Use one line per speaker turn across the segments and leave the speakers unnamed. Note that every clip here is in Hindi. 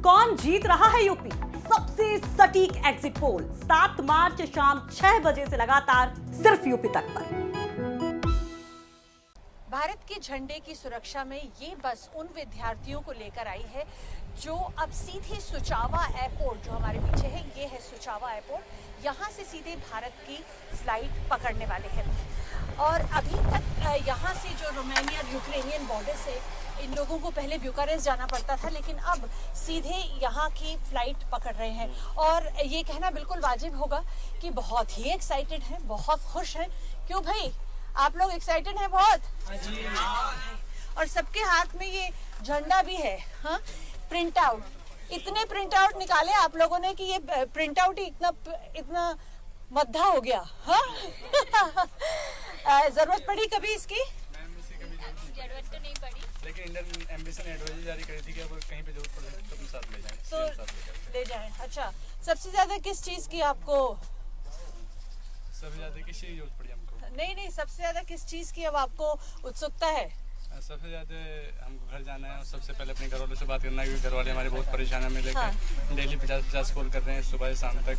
कौन जीत रहा है यूपी? सबसे सटीक एग्जिट पोल 7 मार्च शाम 6 बजे से लगातार सिर्फ यूपी तक पर।
भारत के झंडे की सुरक्षा में ये बस उन विद्यार्थियों को लेकर आई है जो अब सीधे सुचावा एयरपोर्ट, जो हमारे पीछे है, ये है सुचावा एयरपोर्ट, यहाँ से सीधे भारत की फ्लाइट पकड़ने वाले हैं। और अभी तक यहाँ से जो रोमानिया और यूक्रेनियन बॉर्डर से इन लोगों को पहले ब्यूकारेस्ट जाना पड़ता था, लेकिन अब सीधे यहाँ की फ्लाइट पकड़ रहे हैं। और ये कहना बिल्कुल वाजिब होगा कि बहुत ही एक्साइटेड हैं, बहुत खुश हैं। क्यों भाई, आप लोग एक्साइटेड हैं बहुत? और सबके हाथ में ये झंडा भी है। हाँ, प्रिंट आउट, इतने प्रिंट आउट निकाले आप लोगों ने कि ये प्रिंट आउट ही इतना मद्दा हो गया। हाँ जरूरत पड़ी कभी इसकी?
जरूरत तो नहीं पड़ी, लेकिन इंडियन एम्बेसी ने एडवाइजरी जारी करी थी कि अगर कहीं पे जरूरत पड़े तो अपने साथ ले जाएं।
तो ले जाएं। अच्छा, सबसे ज्यादा किस चीज की आपको?
सबसे ज्यादा किस चीज की जरूरत पड़ी हमको?
नहीं, सबसे ज्यादा किस चीज की अब आपको उत्सुकता है?
सबसे ज्यादा हमको घर जाना है और सबसे पहले अपने घर वालों से बात करना है, क्योंकि घर वाले हमारे बहुत परेशान है हमें लेकर। डेली 50-50 कॉल कर रहे हैं सुबह से शाम तक,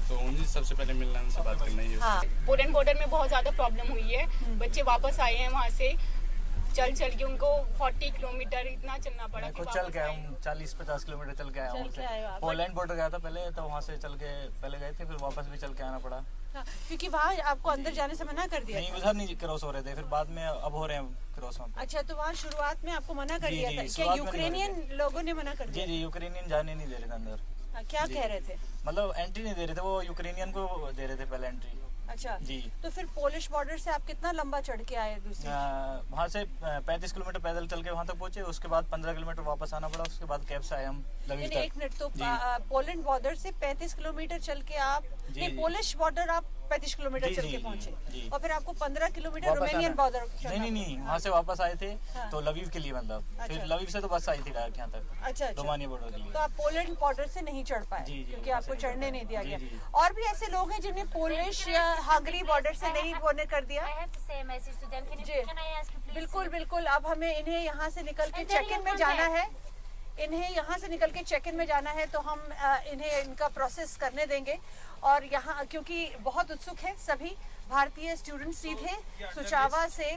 तो उन्हीं सबसे पहले मिलना है, उनसे बात करना ही है।
हाँ।
पोलैंड बॉर्डर में बहुत ज्यादा प्रॉब्लम हुई है। बच्चे वापस आए हैं वहाँ से चल के, उनको 40 किलोमीटर इतना चलना पड़ा।
खुद चल के आया हूँ, 40-50 किलोमीटर चल के आया हूँ। पोलैंड बॉर्डर गया था पहले, तो वहाँ से चल के पहले गए थे, फिर वापस भी चल के आना पड़ा।
हाँ, क्योंकि वहाँ आपको अंदर जाने से मना कर दिया?
नहीं, उधर नहीं क्रॉस हो रहे थे, फिर बाद में अब हो रहे हैं क्रॉस।
अच्छा, तो वहाँ शुरुआत में आपको मना कर दिया था? क्या यूक्रेनियन लोगों ने मना कर दिया?
जी, यूक्रेनियन जाने नहीं दे रहे थे अंदर।
क्या कह रहे थे?
मतलब एंट्री नहीं दे रहे थे, वो यूक्रेनियन को दे रहे थे पहले एंट्री।
अच्छा
जी।
तो फिर पोलिश बॉर्डर से आप कितना लंबा चढ़ के आए दूसरी?
वहाँ से 35 किलोमीटर पैदल चल के वहाँ तक पहुँचे, उसके बाद 15 किलोमीटर वापस आना पड़ा, उसके बाद कैब से आए हम लवीव तक।
एक मिनट, तो पोलैंड बॉर्डर से 35 किलोमीटर चल के आप, नहीं, पोलिश बॉर्डर आप 35 किलोमीटर चल के पहुँचे, और फिर आपको 15 किलोमीटर रोमानियन बॉर्डर?
नहीं, वहाँ से वापस आए थे तो लवीव के लिए, मतलब फिर लवीव से तो बस आई थी डायरेक्ट यहाँ तक।
अच्छा,
रोमानिया बॉर्डर के लिए।
तो आप पोलैंड बॉर्डर से नहीं चढ़ पाए क्योंकि आपको चढ़ने नहीं दिया गया। और भी ऐसे लोग हैं जिन्हें पोलिश या हंगरी बॉर्डर से नहीं होने कर दिया? जी बिल्कुल। अब हमें इन्हें यहाँ से निकल के चेक इन में जाना है, तो हम इन्हें इनका प्रोसेस करने देंगे। और यहाँ क्योंकि बहुत उत्सुक है सभी भारतीय स्टूडेंट, सीधे सुचावा से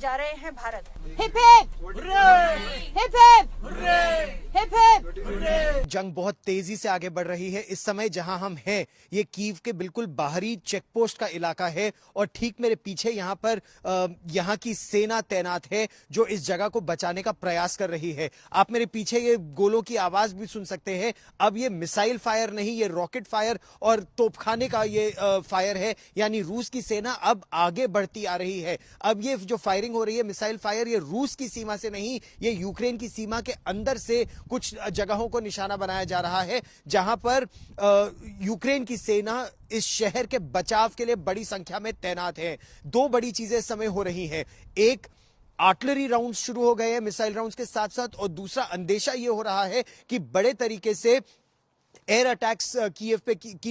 जा रहे हैं Bharat. Hip hip hip hip hip hip.
जंग बहुत तेजी से आगे बढ़ रही है। इस समय जहां हम हैं, ये कीव के बिल्कुल बाहरी चेकपोस्ट का इलाका है, और ठीक मेरे पीछे यहाँ पर यहाँ की सेना तैनात है जो इस जगह को बचाने का प्रयास कर रही है। आप मेरे पीछे ये गोलों की आवाज भी सुन सकते हैं। अब ये मिसाइल फायर नहीं, ये रॉकेट फायर और तोपखाने का ये फायर है, यानी रूस की सेना अब आगे बढ़ती आ रही है। अब ये जो फायरिंग हो रही है, मिसाइल फायर, ये रूस की सीमा से नहीं, ये यूक्रेन की सीमा के अंदर से कुछ जगहों को निशाना बनाया जा रहा है, जहां पर यूक्रेन की सेना इस शहर के बचाव के लिए बड़ी संख्या में तैनात है। दो बड़ी चीजें इस समय हो रही हैं। एक, आर्टिलरी राउंड शुरू हो गए हैं मिसाइल राउंड्स के साथ साथ, और दूसरा अंदेशा यह हो रहा है कि बड़े तरीके से एयर अटैक्स कीव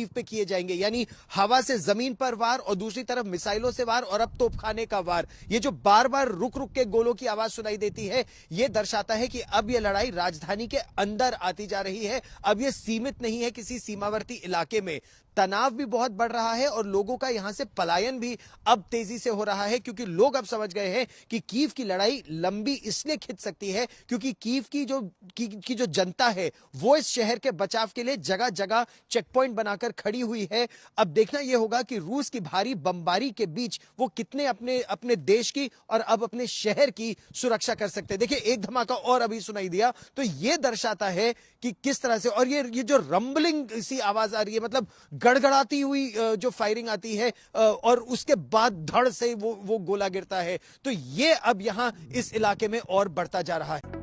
पे किए जाएंगे, यानी हवा से जमीन पर वार और दूसरी तरफ मिसाइलों से वार और अब तोपखाने का वार। ये जो बार बार रुक के गोलों की आवाज सुनाई देती है, ये दर्शाता है कि अब ये लड़ाई राजधानी के अंदर आती जा रही है। अब ये सीमित नहीं है किसी सीमावर्ती इलाके में। तनाव भी बहुत बढ़ रहा है और लोगों का यहां से पलायन भी अब तेजी से हो रहा है, क्योंकि लोग अब समझ गए हैं कि कीव की लड़ाई लंबी इसलिए खिंच सकती है क्योंकि कीव की जो जनता है वो इस शहर के बचाव के लिए जगह जगह चेक पॉइंट बनाकर खड़ी हुई है। अब देखना यह होगा कि रूस की भारी बमबारी के बीच वो कितने अपने देश की और अब अपने शहर की सुरक्षा कर सकते हैं। देखिए, एक धमाका और अभी सुनाई दिया, तो यह दर्शाता है कि किस तरह से, और ये जो रंबलिंग सी आवाज आ रही है, मतलब गड़गड़ाती हुई जो फायरिंग आती है और उसके बाद धड़ से वो गोला गिरता है, तो ये अब यहां इस इलाके में और बढ़ता जा रहा है।